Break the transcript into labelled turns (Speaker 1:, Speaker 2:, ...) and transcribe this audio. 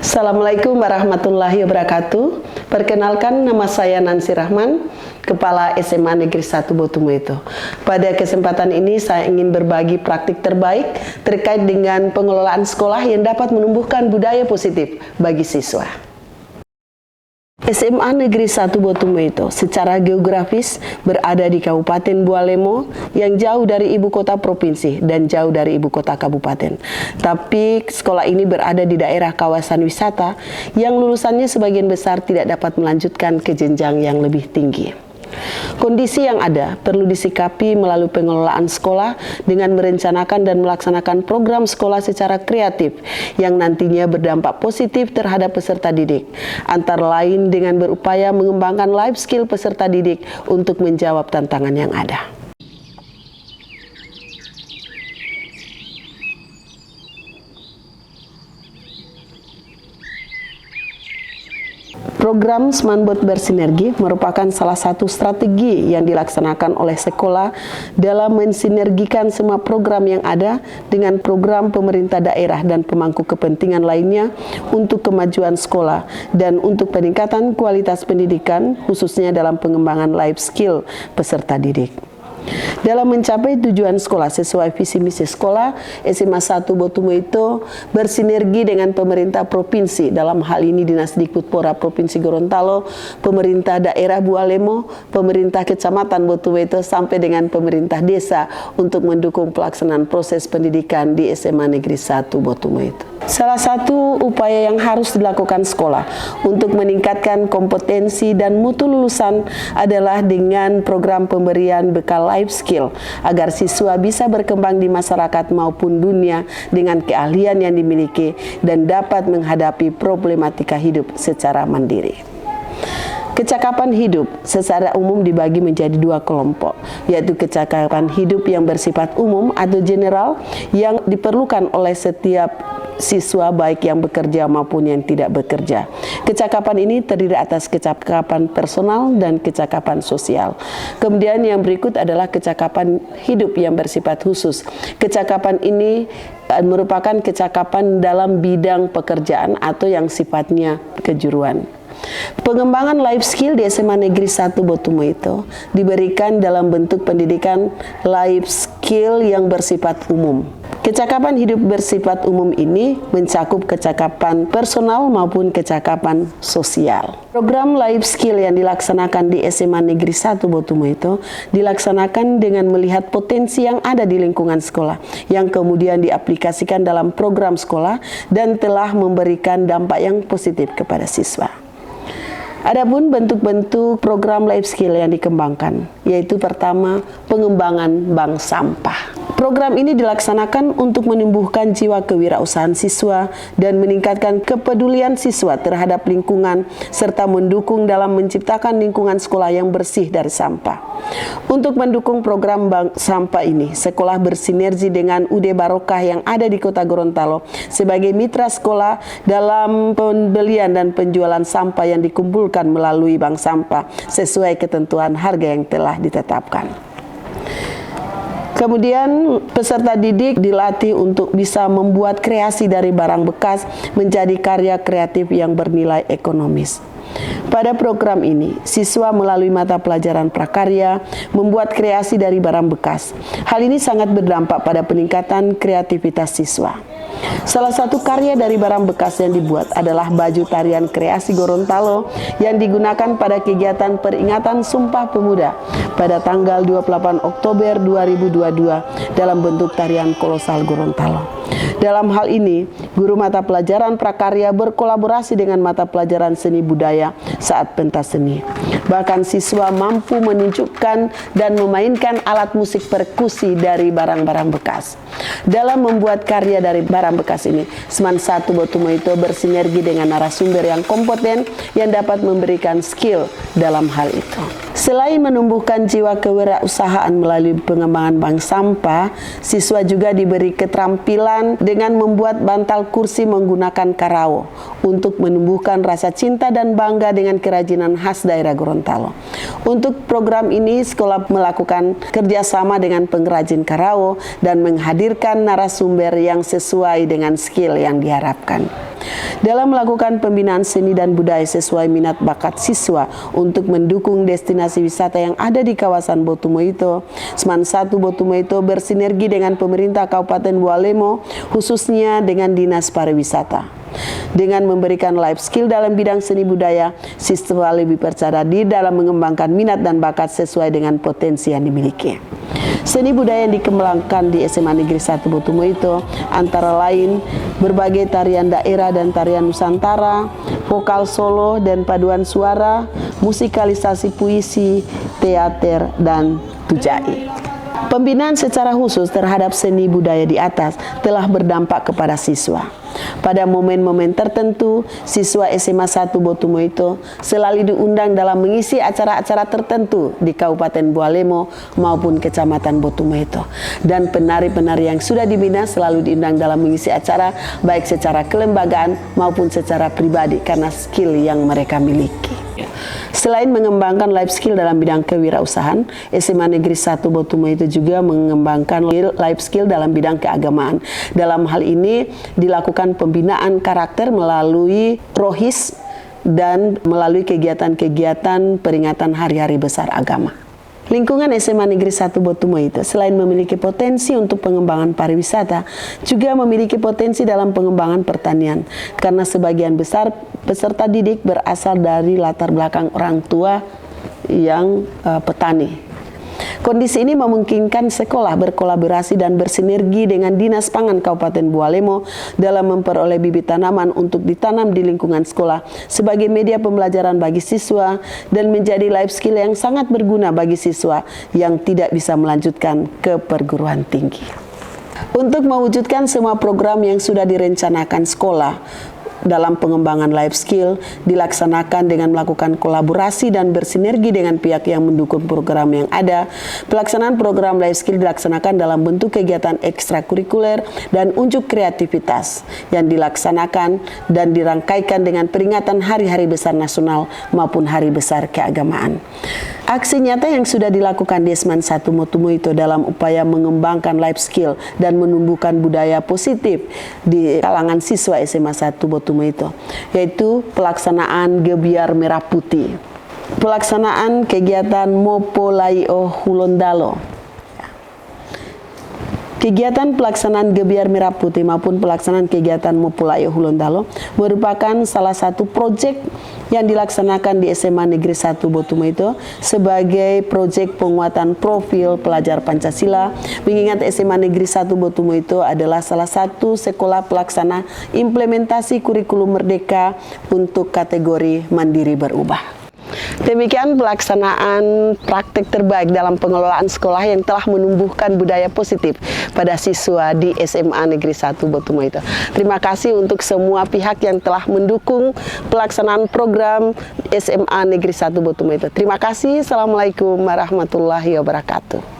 Speaker 1: Assalamualaikum warahmatullahi wabarakatuh. Perkenalkan, nama saya Nancy Rahman, Kepala SMA Negeri 1 Botumeto. Pada kesempatan ini saya ingin berbagi praktik terbaik terkait dengan pengelolaan sekolah yang dapat menumbuhkan budaya positif bagi siswa. SMA Negeri 1 Botumeto secara geografis berada di Kabupaten Bualemo yang jauh dari ibu kota provinsi dan jauh dari ibu kota kabupaten. Tapi sekolah ini berada di daerah kawasan wisata yang lulusannya sebagian besar tidak dapat melanjutkan ke jenjang yang lebih tinggi. Kondisi yang ada perlu disikapi melalui pengelolaan sekolah dengan merencanakan dan melaksanakan program sekolah secara kreatif yang nantinya berdampak positif terhadap peserta didik, antara lain dengan berupaya mengembangkan life skill peserta didik untuk menjawab tantangan yang ada. Program Smanbot Bersinergi merupakan salah satu strategi yang dilaksanakan oleh sekolah dalam mensinergikan semua program yang ada dengan program pemerintah daerah dan pemangku kepentingan lainnya untuk kemajuan sekolah dan untuk peningkatan kualitas pendidikan, khususnya dalam pengembangan life skill peserta didik. Dalam mencapai tujuan sekolah sesuai visi misi sekolah, SMA 1 Botumeto bersinergi dengan pemerintah provinsi, dalam hal ini Dinas Dikbudpora Provinsi Gorontalo, pemerintah daerah Bualemo, pemerintah kecamatan Botumeto sampai dengan pemerintah desa untuk mendukung pelaksanaan proses pendidikan di SMA Negeri 1 Botumeto. Salah satu upaya yang harus dilakukan sekolah untuk meningkatkan kompetensi dan mutu lulusan adalah dengan program pemberian bekal life skill agar siswa bisa berkembang di masyarakat maupun dunia dengan keahlian yang dimiliki dan dapat menghadapi problematika hidup secara mandiri. Kecakapan hidup secara umum dibagi menjadi dua kelompok, yaitu kecakapan hidup yang bersifat umum atau general yang diperlukan oleh setiap siswa baik yang bekerja maupun yang tidak bekerja. Kecakapan ini terdiri atas kecakapan personal dan kecakapan sosial. Kemudian yang berikut adalah kecakapan hidup yang bersifat khusus. Kecakapan ini merupakan kecakapan dalam bidang pekerjaan atau yang sifatnya kejuruan. Pengembangan life skill di SMA Negeri 1 Botumeto diberikan dalam bentuk pendidikan life skill yang bersifat umum. Kecakapan hidup bersifat umum ini mencakup kecakapan personal maupun kecakapan sosial. Program life skill yang dilaksanakan di SMA Negeri 1 Botumeto dilaksanakan dengan melihat potensi yang ada di lingkungan sekolah, yang kemudian diaplikasikan dalam program sekolah dan telah memberikan dampak yang positif kepada siswa. Adapun bentuk-bentuk program life skill yang dikembangkan, yaitu pertama, pengembangan bank sampah. Program ini dilaksanakan untuk menumbuhkan jiwa kewirausahaan siswa dan meningkatkan kepedulian siswa terhadap lingkungan serta mendukung dalam menciptakan lingkungan sekolah yang bersih dari sampah. Untuk mendukung program bank sampah ini, sekolah bersinergi dengan UD Barokah yang ada di Kota Gorontalo sebagai mitra sekolah dalam pembelian dan penjualan sampah yang dikumpulkan melalui bank sampah sesuai ketentuan harga yang telah ditetapkan. Kemudian peserta didik dilatih untuk bisa membuat kreasi dari barang bekas menjadi karya kreatif yang bernilai ekonomis. Pada program ini, siswa melalui mata pelajaran prakarya membuat kreasi dari barang bekas. Hal ini sangat berdampak pada peningkatan kreativitas siswa. Salah satu karya dari barang bekas yang dibuat adalah baju tarian kreasi Gorontalo yang digunakan pada kegiatan peringatan Sumpah Pemuda pada tanggal 28 Oktober 2022 dalam bentuk tarian kolosal Gorontalo. Dalam hal ini, guru mata pelajaran prakarya berkolaborasi dengan mata pelajaran seni budaya saat pentas seni. Bahkan siswa mampu menunjukkan dan memainkan alat musik perkusi dari barang-barang bekas. Dalam membuat karya dari barang bekas ini, SMA 1 Botumeto bersinergi dengan narasumber yang kompeten yang dapat memberikan skill dalam hal itu. Selain menumbuhkan jiwa kewirausahaan melalui pengembangan bank sampah, siswa juga diberi keterampilan dengan membuat bantal kursi menggunakan karao untuk menumbuhkan rasa cinta dan bangga dengan kerajinan khas daerah Gorontalo. Untuk program ini, sekolah melakukan kerjasama dengan pengrajin karao dan menghadirkan menyiapkan narasumber yang sesuai dengan skill yang diharapkan. Dalam melakukan pembinaan seni dan budaya sesuai minat bakat siswa untuk mendukung destinasi wisata yang ada di kawasan Botumoito, Seman 1 Botumoito bersinergi dengan pemerintah Kabupaten Bualemo, khususnya dengan Dinas Pariwisata. Dengan memberikan life skill dalam bidang seni budaya, siswa lebih percaya diri dalam mengembangkan minat dan bakat sesuai dengan potensi yang dimiliki. Seni budaya yang dikembangkan di SMA Negeri 1 Botumoito antara lain berbagai tarian daerah dan tarian Nusantara, vokal solo dan paduan suara, musikalisasi puisi, teater, dan tujai. Pembinaan secara khusus terhadap seni budaya di atas telah berdampak kepada siswa. Pada momen-momen tertentu, siswa SMA 1 Botumoito selalu diundang dalam mengisi acara-acara tertentu di Kabupaten Bualemo maupun Kecamatan Botumoito. Dan penari-penari yang sudah dibina selalu diundang dalam mengisi acara baik secara kelembagaan maupun secara pribadi karena skill yang mereka miliki. Selain mengembangkan life skill dalam bidang kewirausahaan, SMA Negeri 1 Botumoito juga mengembangkan life skill dalam bidang keagamaan. Dalam hal ini dilakukan pembinaan karakter melalui rohis dan melalui kegiatan-kegiatan peringatan hari-hari besar agama. Lingkungan SMA Negeri 1 Botumoito selain memiliki potensi untuk pengembangan pariwisata, juga memiliki potensi dalam pengembangan pertanian, karena sebagian besar peserta didik berasal dari latar belakang orang tua yang petani. Kondisi ini memungkinkan sekolah berkolaborasi dan bersinergi dengan Dinas Pangan Kabupaten Bualemo dalam memperoleh bibit tanaman untuk ditanam di lingkungan sekolah sebagai media pembelajaran bagi siswa dan menjadi life skill yang sangat berguna bagi siswa yang tidak bisa melanjutkan ke perguruan tinggi. Untuk mewujudkan semua program yang sudah direncanakan sekolah dalam pengembangan life skill dilaksanakan dengan melakukan kolaborasi dan bersinergi dengan pihak yang mendukung program yang ada. Pelaksanaan program life skill dilaksanakan dalam bentuk kegiatan ekstrakurikuler dan unjuk kreativitas yang dilaksanakan dan dirangkaikan dengan peringatan hari-hari besar nasional maupun hari besar keagamaan. Aksi nyata yang sudah dilakukan di SMA 1 Botumoito dalam upaya mengembangkan life skill dan menumbuhkan budaya positif di kalangan siswa SMA 1 Botumoito, yaitu pelaksanaan Gebiar Merah Putih, pelaksanaan kegiatan Mopolaio Hulondalo. Kegiatan pelaksanaan Gebiar Merah Putih maupun pelaksanaan kegiatan Mopolaio Hulondalo merupakan salah satu proyek yang dilaksanakan di SMA Negeri 1 Botumoito sebagai proyek penguatan profil pelajar Pancasila, mengingat SMA Negeri 1 Botumoito adalah salah satu sekolah pelaksana implementasi kurikulum merdeka untuk kategori mandiri berubah. Demikian pelaksanaan praktik terbaik dalam pengelolaan sekolah yang telah menumbuhkan budaya positif pada siswa di SMA Negeri 1 Botumoito. Terima kasih untuk semua pihak yang telah mendukung pelaksanaan program SMA Negeri 1 Botumoito. Terima kasih. Assalamualaikum warahmatullahi wabarakatuh.